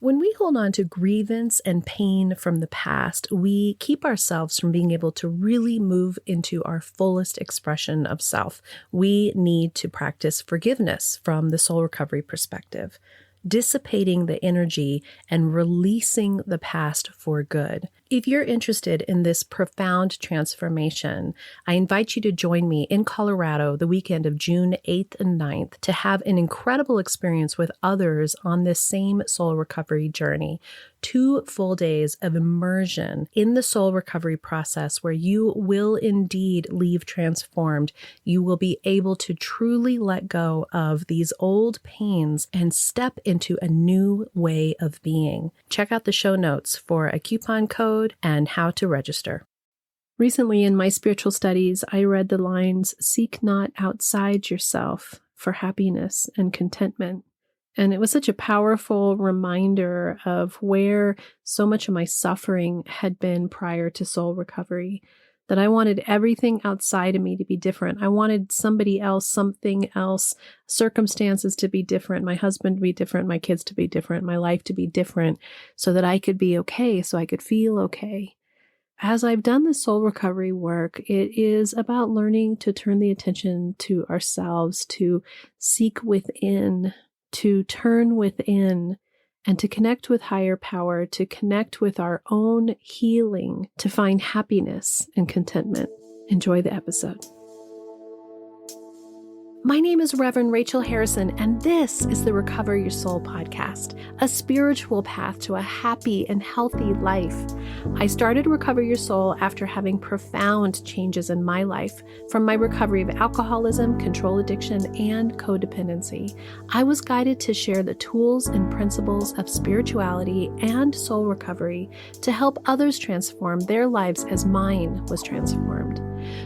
When we hold on to grievance and pain from the past, we keep ourselves from being able to really move into our fullest expression of self. We need to practice forgiveness from the soul recovery perspective, dissipating the energy and releasing the past for good. If you're interested in this profound transformation, I invite you to join me in Colorado the weekend of June 8th and 9th to have an incredible experience with others on this same soul recovery journey. 2 full days of immersion in the soul recovery process where you will indeed leave transformed. You will be able to truly let go of these old pains and step into a new way of being. Check out the show notes for a coupon code and how to register. Recently in my spiritual studies, I read the lines, "Seek not outside yourself for happiness and contentment." And it was such a powerful reminder of where so much of my suffering had been prior to soul recovery, that I wanted everything outside of me to be different. I wanted somebody else, something else, circumstances to be different, my husband to be different, my kids to be different, my life to be different, so that I could be okay, so I could feel okay. As I've done the soul recovery work, it is about learning to turn the attention to ourselves, to seek within, to turn within, and to connect with higher power, to connect with our own healing, to find happiness and contentment. Enjoy the episode. My name is Reverend Rachel Harrison, and this is the Recover Your Soul podcast, a spiritual path to a happy and healthy life. I started Recover Your Soul after having profound changes in my life from my recovery of alcoholism, control addiction, and codependency. I was guided to share the tools and principles of spirituality and soul recovery to help others transform their lives as mine was transformed.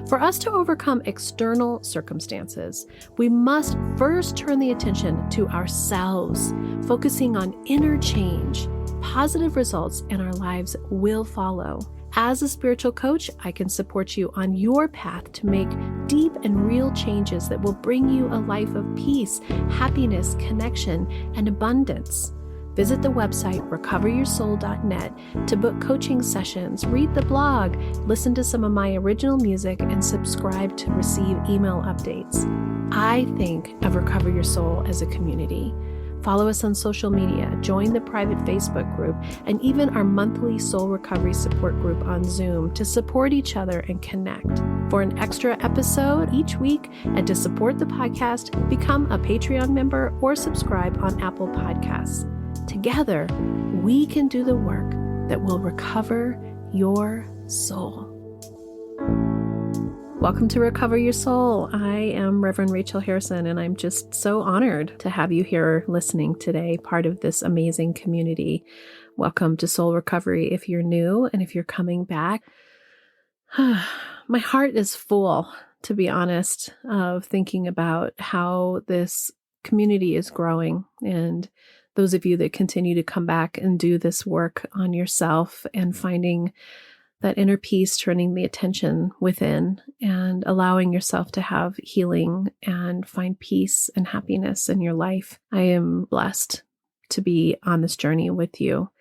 For us to overcome external circumstances, we must first turn the attention to ourselves, focusing on inner change. Positive results in our lives will follow. As a spiritual coach, I can support you on your path to make deep and real changes that will bring you a life of peace, happiness, connection, and abundance. Visit the website recoveryoursoul.net to book coaching sessions, read the blog, listen to some of my original music, and subscribe to receive email updates. I think of Recover Your Soul as a community. Follow us on social media, join the private Facebook group, and even our monthly soul recovery support group on Zoom to support each other and connect. For an extra episode each week and to support the podcast, become a Patreon member or subscribe on Apple Podcasts. Together, we can do the work that will recover your soul. Welcome to Recover Your Soul. I am Reverend Rachel Harrison, and I'm just so honored to have you here listening today, part of this amazing community. Welcome to Soul Recovery if you're new, and if you're coming back. My heart is full, to be honest, of thinking about how this community is growing, and those of you that continue to come back and do this work on yourself and finding that inner peace, turning the attention within and allowing yourself to have healing and find peace and happiness in your life. I am blessed to be on this journey with you.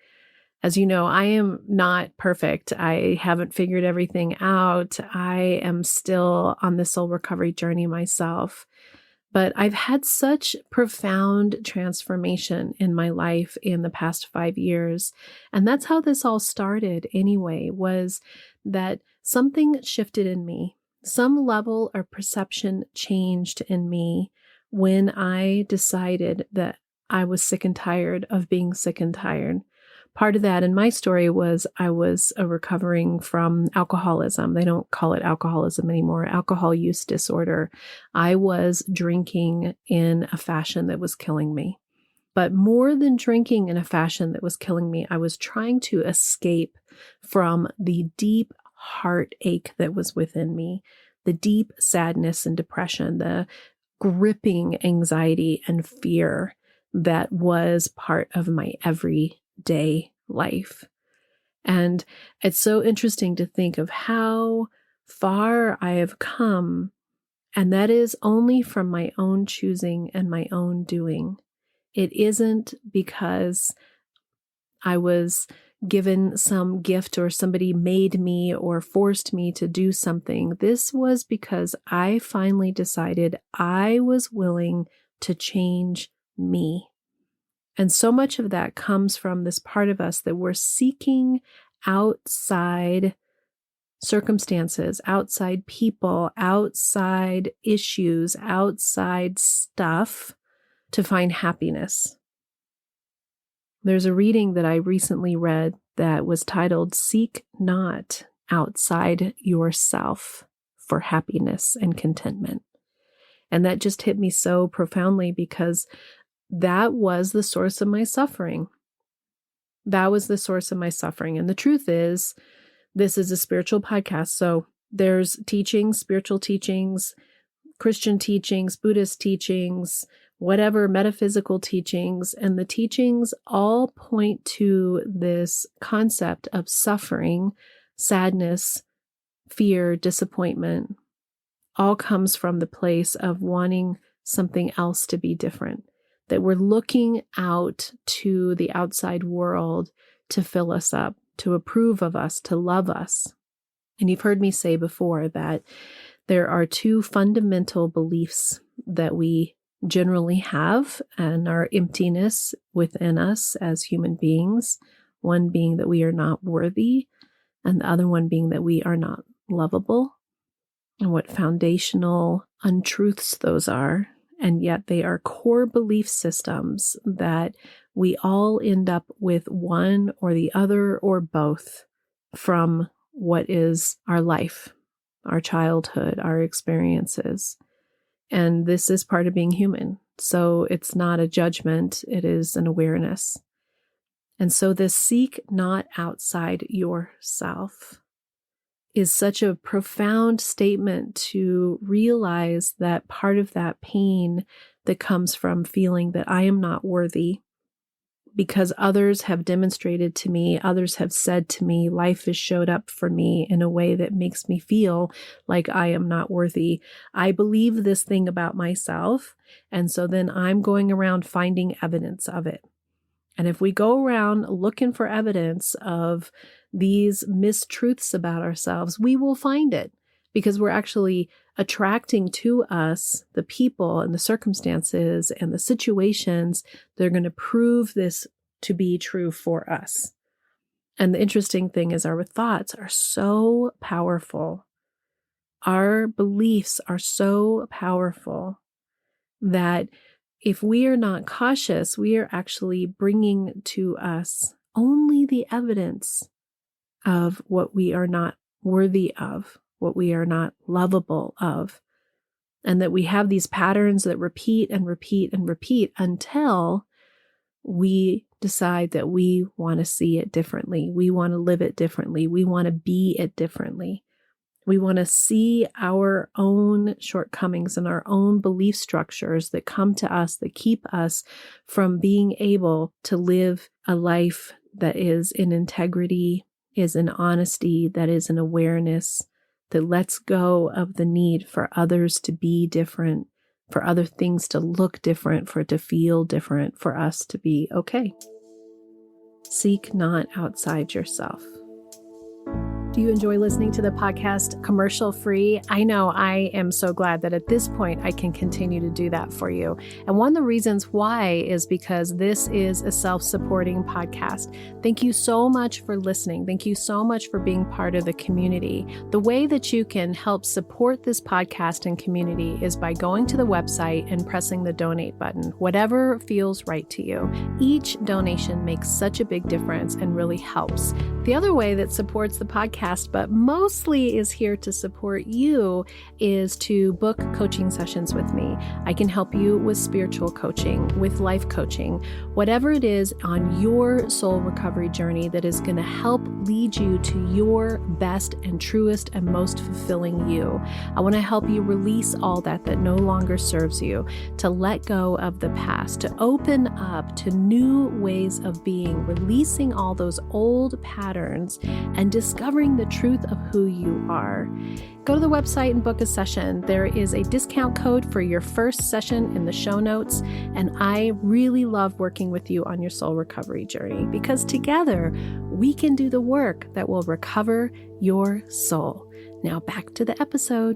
As you know, I am not perfect. I haven't figured everything out. I am still on the soul recovery journey myself. But I've had such profound transformation in my life in the past 5 years. And that's how this all started anyway, was that something shifted in me. Some level of perception changed in me when I decided that I was sick and tired of being sick and tired. Part of that in my story was I was recovering from alcoholism. They don't call it alcoholism anymore, alcohol use disorder. I was drinking in a fashion that was killing me. But more than drinking in a fashion that was killing me, I was trying to escape from the deep heartache that was within me, the deep sadness and depression, the gripping anxiety and fear that was part of my everyday life. And it's so interesting to think of how far I have come, and that is only from my own choosing and my own doing. It isn't because I was given some gift or somebody made me or forced me to do something. This was because I finally decided I was willing to change me. And so much of that comes from this part of us that we're seeking outside circumstances, outside people, outside issues, outside stuff to find happiness. There's a reading that I recently read that was titled, "Seek Not Outside Yourself for Happiness and Contentment." And that just hit me so profoundly because that was the source of my suffering. That was the source of my suffering. And the truth is, this is a spiritual podcast. So there's teachings, spiritual teachings, Christian teachings, Buddhist teachings, whatever, metaphysical teachings. And the teachings all point to this concept of suffering, sadness, fear, disappointment, all comes from the place of wanting something else to be different. That we're looking out to the outside world to fill us up, to approve of us, to love us. And you've heard me say before that there are two fundamental beliefs that we generally have and our emptiness within us as human beings. One being that we are not worthy, and the other one being that we are not lovable. And what foundational untruths those are. And yet they are core belief systems that we all end up with one or the other or both from what is our life, our childhood, our experiences. And this is part of being human. So it's not a judgment, it is an awareness. And so this seek not outside yourself is such a profound statement to realize that part of that pain that comes from feeling that I am not worthy because others have demonstrated to me, others have said to me, life has showed up for me in a way that makes me feel like I am not worthy. I believe this thing about myself, and so then I'm going around finding evidence of it. And if we go around looking for evidence of these mistruths about ourselves, we will find it because we're actually attracting to us the people and the circumstances and the situations that are going to prove this to be true for us. And the interesting thing is our thoughts are so powerful. Our beliefs are so powerful that if we are not cautious, we are actually bringing to us only the evidence of what we are not worthy of, what we are not lovable of, and that we have these patterns that repeat and repeat and repeat until we decide that we want to see it differently. We want to live it differently. We want to be it differently. We want to see our own shortcomings and our own belief structures that come to us, that keep us from being able to live a life that is in integrity, is in honesty, that is in awareness, that lets go of the need for others to be different, for other things to look different, for it to feel different, for us to be okay. Seek not outside yourself. Do you enjoy listening to the podcast commercial free? I know I am so glad that at this point I can continue to do that for you. And one of the reasons why is because this is a self-supporting podcast. Thank you so much for listening. Thank you so much for being part of the community. The way that you can help support this podcast and community is by going to the website and pressing the donate button, whatever feels right to you. Each donation makes such a big difference and really helps. The other way that supports the podcast, but mostly is here to support you, is to book coaching sessions with me. I can help you with spiritual coaching, with life coaching, whatever it is on your soul recovery journey that is going to help lead you to your best and truest and most fulfilling you. I want to help you release all that no longer serves you, to let go of the past, to open up to new ways of being, releasing all those old patterns and discovering the truth of who you are. Go to the website and book a session. There is a discount code for your first session in the show notes, and I really love working with you on your soul recovery journey, because together we can do the work that will recover your soul. Now back to the episode.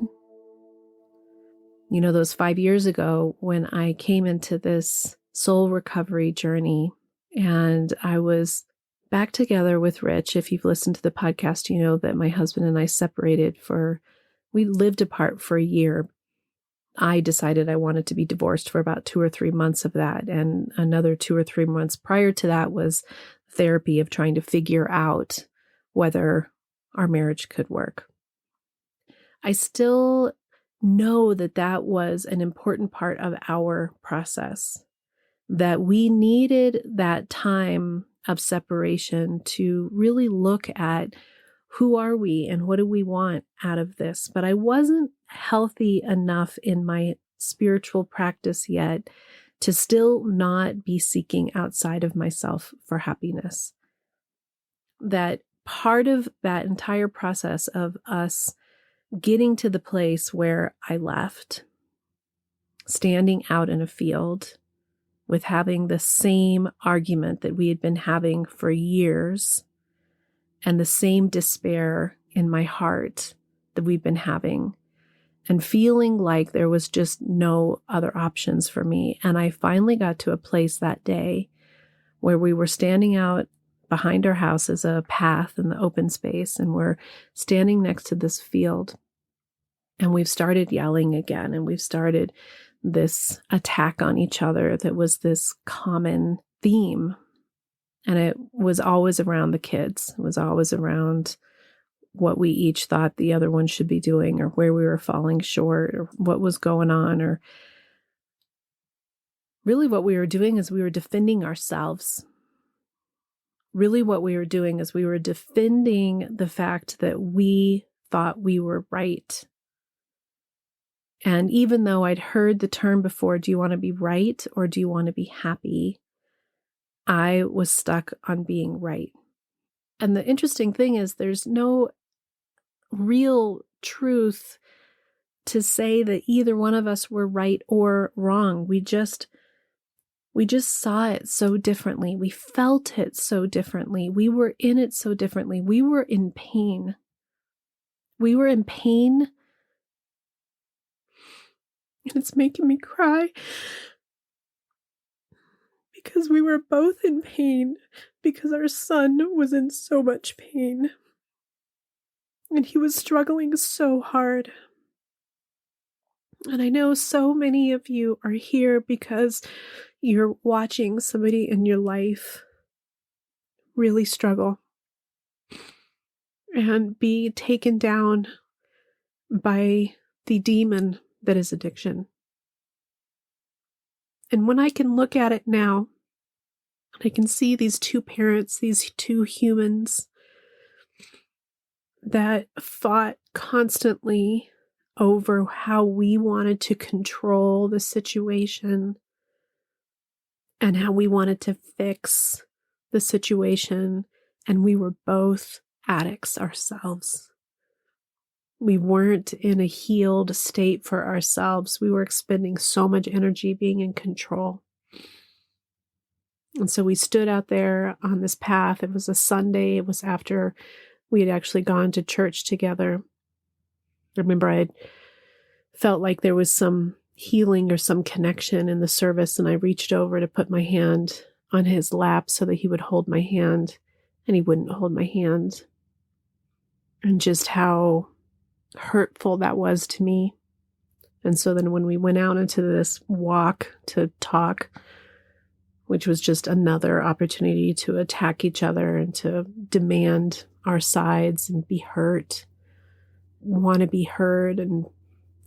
You know, those 5 years ago when I came into this soul recovery journey and I was back together with Rich. If you've listened to the podcast, you know that my husband and I separated we lived apart for a year. I decided I wanted to be divorced for about 2 or 3 months of that. And another 2 or 3 months prior to that was therapy of trying to figure out whether our marriage could work. I still know that was an important part of our process, that we needed that time of separation to really look at who are we and what do we want out of this. But I wasn't healthy enough in my spiritual practice yet to still not be seeking outside of myself for happiness. That part of that entire process of us getting to the place where I left, standing out in a field with having the same argument that we had been having for years, and the same despair in my heart that we've been having, and feeling like there was just no other options for me. And I finally got to a place that day where we were standing out behind our house as a path in the open space, and we're standing next to this field. And we've started yelling again, and we've started this attack on each other that was this common theme. And it was always around the kids. It was always around what we each thought the other one should be doing, or where we were falling short, or what was going on. Or really what we were doing is we were defending ourselves. Really what we were doing is we were defending the fact that we thought we were right. And even though I'd heard the term before, do you want to be right or do you want to be happy? I was stuck on being right. And the interesting thing is there's no real truth to say that either one of us were right or wrong. We just saw it so differently. We felt it so differently. We were in it so differently. We were in pain. We were in pain. And it's making me cry. Because we were both in pain, because our son was in so much pain. And he was struggling so hard. And I know so many of you are here because you're watching somebody in your life really struggle and be taken down by the demon that is addiction. And when I can look at it now, I can see these two parents, these two humans that fought constantly over how we wanted to control the situation and how we wanted to fix the situation. And we were both addicts ourselves. We weren't in a healed state for ourselves. We were expending so much energy being in control. And so we stood out there on this path. It was a Sunday. It was after we had actually gone to church together. I remember I felt like there was some healing or some connection in the service, and I reached over to put my hand on his lap so that he would hold my hand, and he wouldn't hold my hand. And just how hurtful that was to me. And so then when we went out into this walk to talk, which was just another opportunity to attack each other and to demand our sides and be hurt, want to be heard, and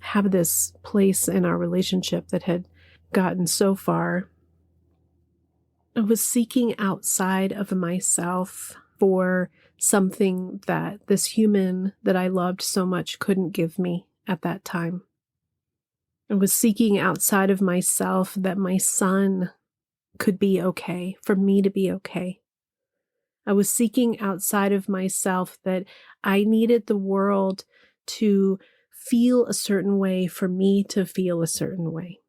have this place in our relationship that had gotten so far, I was seeking outside of myself for something that this human that I loved so much couldn't give me at that time. I was seeking outside of myself that my son could be okay, for me to be okay. I was seeking outside of myself that I needed the world to feel a certain way for me to feel a certain way.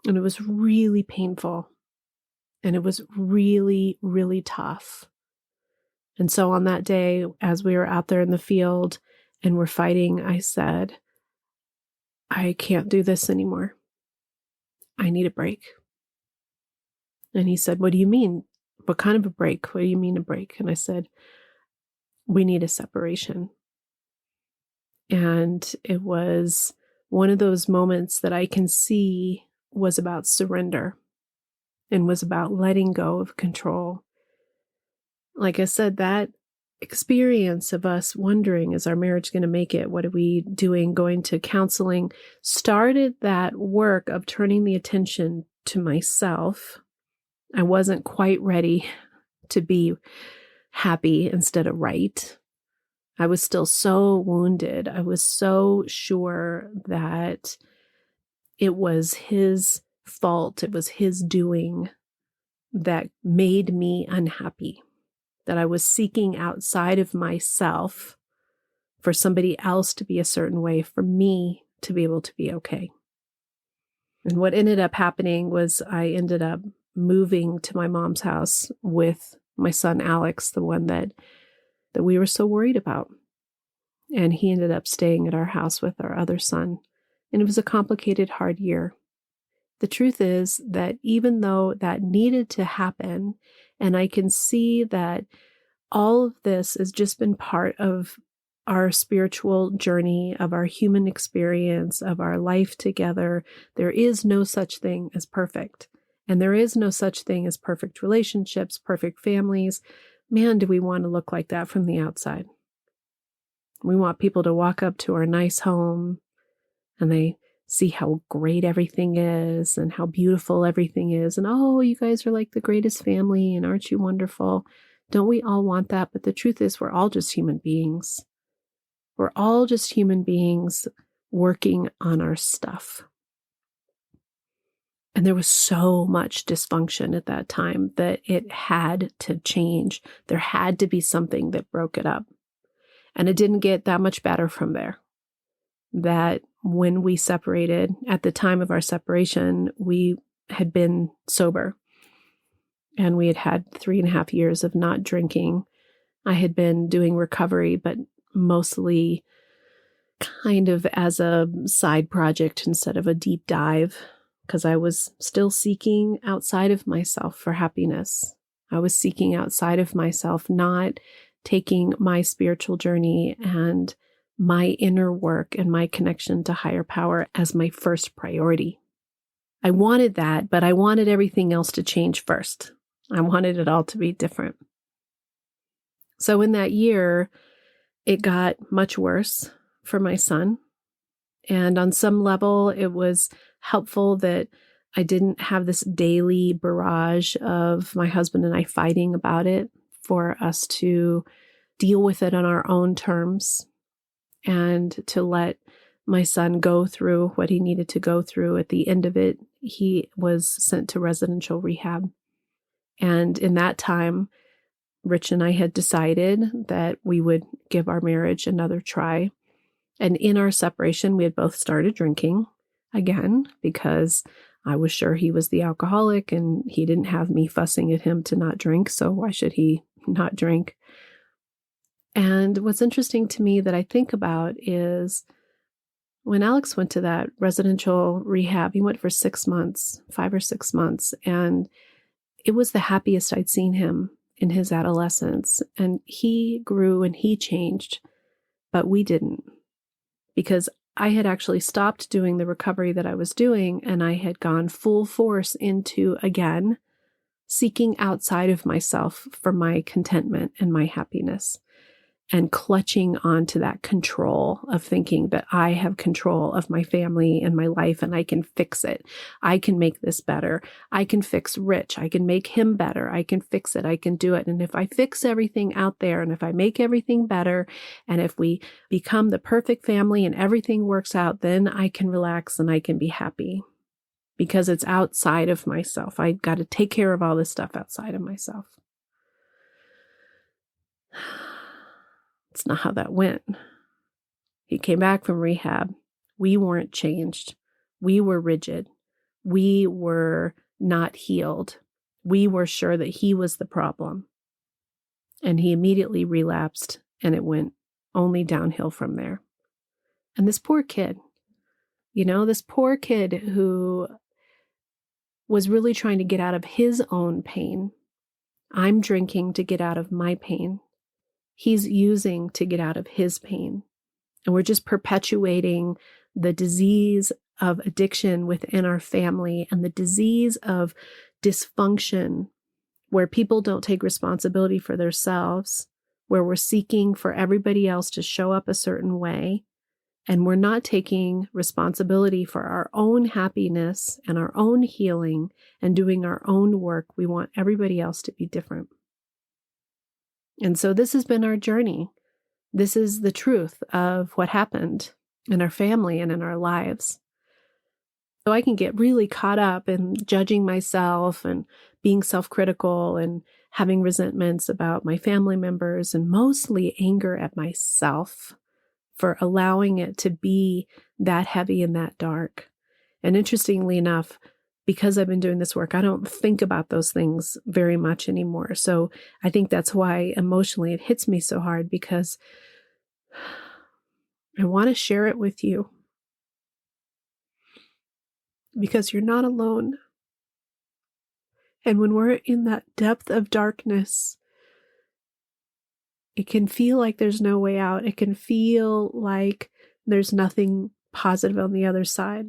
And it was really painful. And it was really, really tough. And so on that day, as we were out there in the field and we're fighting, I said, I can't do this anymore. I need a break. And he said, what do you mean? What kind of a break? What do you mean a break? And I said, we need a separation. And it was one of those moments that I can see was about surrender and was about letting go of control. Like I said, that experience of us wondering, is our marriage going to make it? What are we doing? Going to counseling started that work of turning the attention to myself. I wasn't quite ready to be happy instead of right. I was still so wounded. I was so sure that it was his fault. It was his doing that made me unhappy, that I was seeking outside of myself for somebody else to be a certain way, for me to be able to be okay. And what ended up happening was I ended up moving to my mom's house with my son, Alex, the one that we were so worried about. And he ended up staying at our house with our other son. And it was a complicated, hard year. The truth is that even though that needed to happen, and I can see that all of this has just been part of our spiritual journey, of our human experience, of our life together, there is no such thing as perfect. And there is no such thing as perfect relationships, perfect families. Man, do we want to look like that from the outside. We want people to walk up to our nice home and they see how great everything is and how beautiful everything is. And, oh, you guys are like the greatest family and aren't you wonderful? Don't we all want that? But the truth is we're all just human beings. We're all just human beings working on our stuff. And there was so much dysfunction at that time that it had to change. There had to be something that broke it up. And it didn't get that much better from there. That when we separated, at the time of our separation, we had been sober. And we had had 3.5 years of not drinking. I had been doing recovery, but mostly kind of as a side project instead of a deep dive, because I was still seeking outside of myself for happiness. I was seeking outside of myself, not taking my spiritual journey and my inner work and my connection to higher power as my first priority. I wanted that, but I wanted everything else to change first. I wanted it all to be different. So in that year, it got much worse for my son. And on some level, it was helpful that I didn't have this daily barrage of my husband and I fighting about it, for us to deal with it on our own terms and to let my son go through what he needed to go through. At the end of it, he was sent to residential rehab. And in that time, Rich and I had decided that we would give our marriage another try. And in our separation, we had both started drinking again, because I was sure he was the alcoholic and he didn't have me fussing at him to not drink. So why should he not drink? And what's interesting to me that I think about is when Alex went to that residential rehab, he went for 6 months, 5 or 6 months. And it was the happiest I'd seen him in his adolescence. And he grew and he changed, but we didn't, because I had actually stopped doing the recovery that I was doing, and I had gone full force into, again, seeking outside of myself for my contentment and my happiness. and clutching onto that control of thinking that I have control of my family and my life and I can fix it. I can make this better. I can fix Rich. I can make him better. I can fix it. I can do it. And if I fix everything out there and if I make everything better and if we become the perfect family and everything works out, then I can relax and I can be happy because it's outside of myself. I got to take care of all this stuff outside of myself. It's not how that went. He came back from rehab. We weren't changed. We were rigid. We were not healed. We were sure that he was the problem. And he immediately relapsed, and it went only downhill from there. And this poor kid, this poor kid who was really trying to get out of his own pain. I'm drinking to get out of my pain. He's using to get out of his pain. And we're just perpetuating the disease of addiction within our family and the disease of dysfunction where people don't take responsibility for themselves, where we're seeking for everybody else to show up a certain way, and we're not taking responsibility for our own happiness and our own healing and doing our own work. We want everybody else to be different. And so this has been our journey. This is the truth of what happened in our family and in our lives. So I can get really caught up in judging myself and being self-critical and having resentments about my family members and mostly anger at myself for allowing it to be that heavy and that dark. And interestingly enough, because I've been doing this work, I don't think about those things very much anymore. So I think that's why emotionally it hits me so hard, because I want to share it with you. Because you're not alone. And when we're in that depth of darkness, it can feel like there's no way out. It can feel like there's nothing positive on the other side.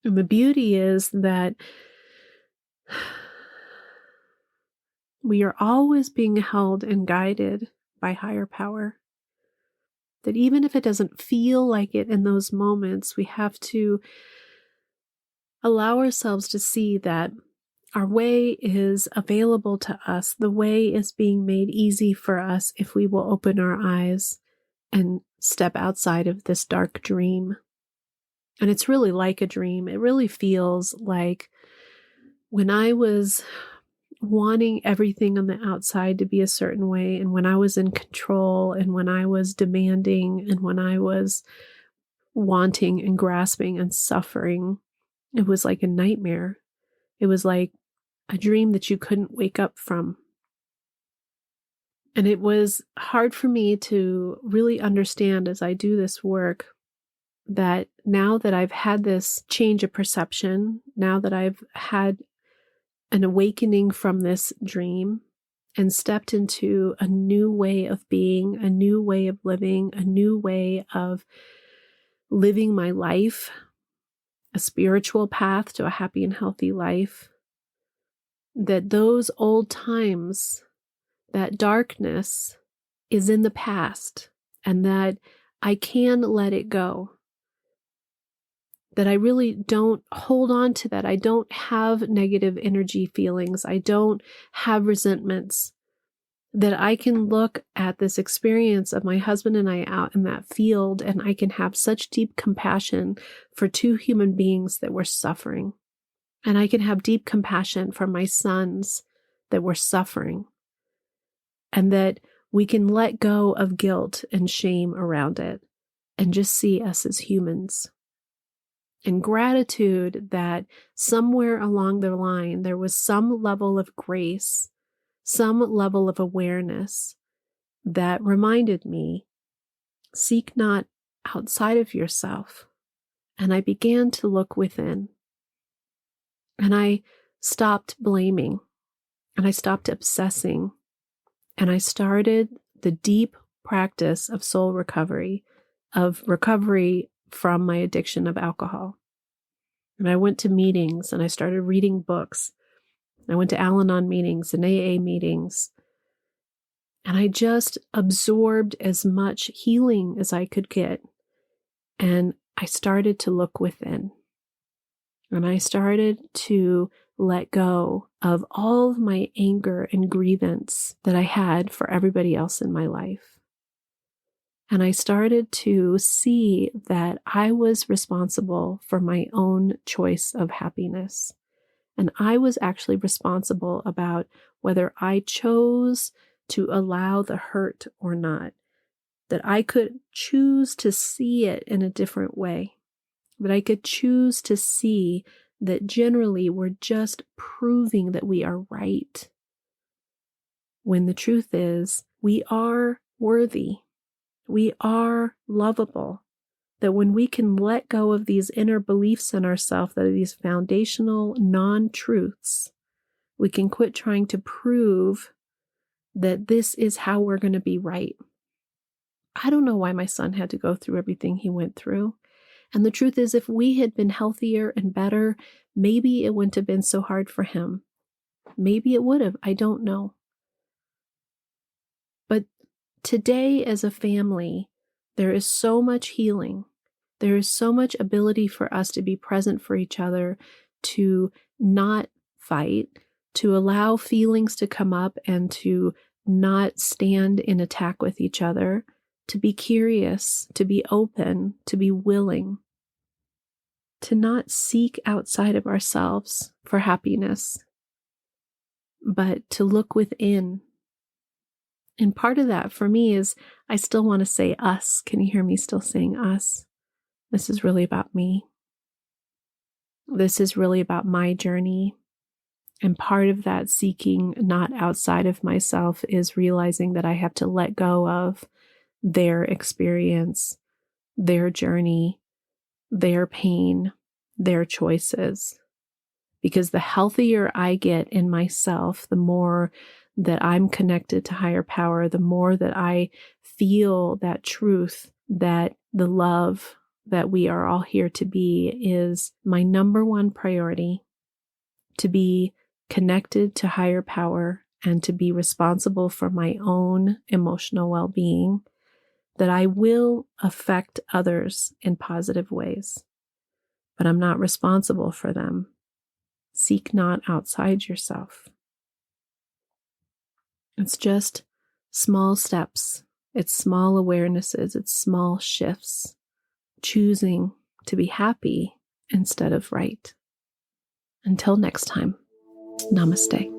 And the beauty is that we are always being held and guided by higher power. That even if it doesn't feel like it in those moments, we have to allow ourselves to see that our way is available to us. The way is being made easy for us if we will open our eyes and step outside of this dark dream. And it's really like a dream. It really feels like when I was wanting everything on the outside to be a certain way, and when I was in control, and when I was demanding, and when I was wanting and grasping and suffering, it was like a nightmare. It was like a dream that you couldn't wake up from. And it was hard for me to really understand as I do this work that now that I've had this change of perception, now that I've had an awakening from this dream and stepped into a new way of being, a new way of living, a new way of living my life, a spiritual path to a happy and healthy life, that those old times, that darkness is in the past, and that I can let it go. That I really don't hold on to that. I don't have negative energy feelings. I don't have resentments. That I can look at this experience of my husband and I out in that field, and I can have such deep compassion for two human beings that were suffering. And I can have deep compassion for my sons that were suffering. And that we can let go of guilt and shame around it and just see us as humans. And gratitude that somewhere along the line there was some level of grace, some level of awareness that reminded me, seek not outside of yourself. And I began to look within. And I stopped blaming. And I stopped obsessing. And I started the deep practice of soul recovery, of recovery from my addiction of alcohol. And I went to meetings and I started reading books. I went to Al-Anon meetings and AA meetings. And I just absorbed as much healing as I could get. And I started to look within. And I started to let go of all of my anger and grievance that I had for everybody else in my life. And I started to see that I was responsible for my own choice of happiness. And I was actually responsible about whether I chose to allow the hurt or not. That I could choose to see it in a different way. That I could choose to see that generally we're just proving that we are right. When the truth is, we are worthy. We are lovable. That when we can let go of these inner beliefs in ourselves that are these foundational non-truths, we can quit trying to prove that this is how we're going to be right. I don't know why my son had to go through everything he went through. And the truth is, if we had been healthier and better, maybe it wouldn't have been so hard for him. Maybe it would have. I don't know. But today as a family, there is so much healing. There is so much ability for us to be present for each other, to not fight, to allow feelings to come up and to not stand in attack with each other, to be curious, to be open, to be willing, to not seek outside of ourselves for happiness, but to look within. And part of that for me is I still want to say us. Can you hear me still saying us? This is really about me. This is really about my journey. And part of that seeking not outside of myself is realizing that I have to let go of their experience, their journey, their pain, their choices. Because the healthier I get in myself, the more that I'm connected to higher power, the more that I feel that truth, that the love that we are all here to be is my number one priority, to be connected to higher power and to be responsible for my own emotional well-being, that I will affect others in positive ways, but I'm not responsible for them. Seek not outside yourself. It's just small steps. It's small awarenesses. It's small shifts. Choosing to be happy instead of right. Until next time, namaste.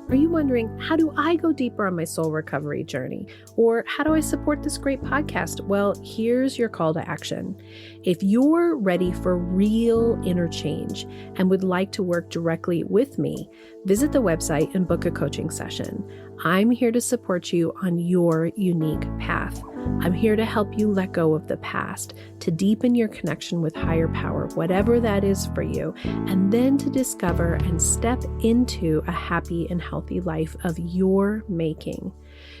Are you wondering, how do I go deeper on my soul recovery journey? Or how do I support this great podcast? Well, here's your call to action. If you're ready for real inner change and would like to work directly with me, visit the website and book a coaching session. I'm here to support you on your unique path. I'm here to help you let go of the past, to deepen your connection with higher power, whatever that is for you, and then to discover and step into a happy and healthy life of your making.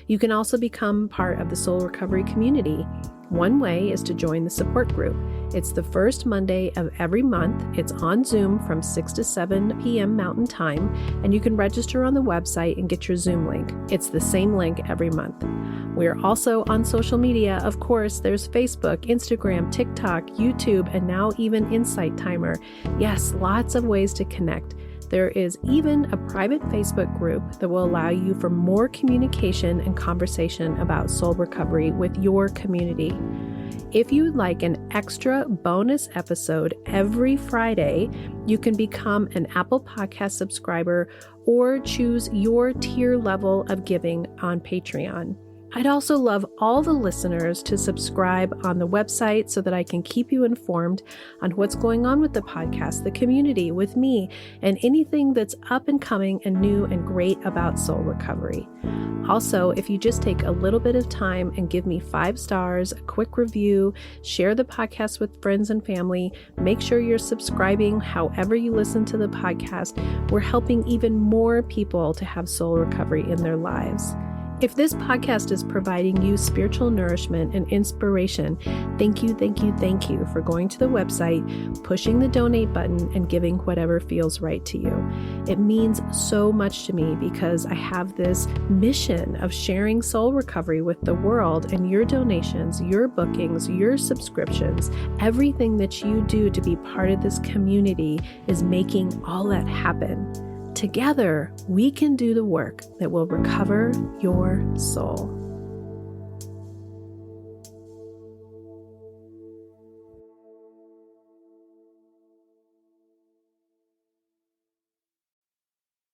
You can also become part of the Soul Recovery community. One way is to join the support group. It's the first Monday of every month. It's on Zoom from 6 to 7 p.m. Mountain Time, and you can register on the website and get your Zoom link. It's the same link every month. We're also on social media. Of course, there's Facebook, Instagram, TikTok, YouTube, and now even Insight Timer. Yes, lots of ways to connect. There is even a private Facebook group that will allow you for more communication and conversation about soul recovery with your community. If you'd like an extra bonus episode every Friday, you can become an Apple Podcast subscriber or choose your tier level of giving on Patreon. I'd also love all the listeners to subscribe on the website so that I can keep you informed on what's going on with the podcast, the community, with me, and anything that's up and coming and new and great about soul recovery. Also, if you just take a little bit of time and give me 5 stars, a quick review, share the podcast with friends and family, make sure you're subscribing however you listen to the podcast, we're helping even more people to have soul recovery in their lives. If this podcast is providing you spiritual nourishment and inspiration, thank you for going to the website, pushing the donate button, and giving whatever feels right to you. It means so much to me because I have this mission of sharing soul recovery with the world, and your donations, your bookings, your subscriptions, everything that you do to be part of this community is making all that happen. Together, we can do the work that will recover your soul.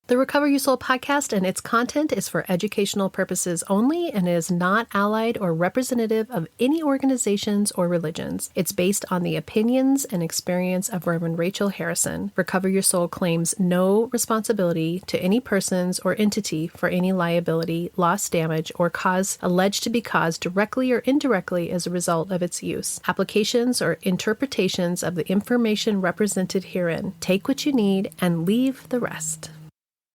The Recover Your Soul podcast and its content is for educational purposes only and is not allied or representative of any organizations or religions. It's based on the opinions and experience of Reverend Rachel Harrison. Recover Your Soul claims no responsibility to any persons or entity for any liability, loss, damage, or cause alleged to be caused directly or indirectly as a result of its use. Applications or interpretations of the information represented herein. Take what you need and leave the rest.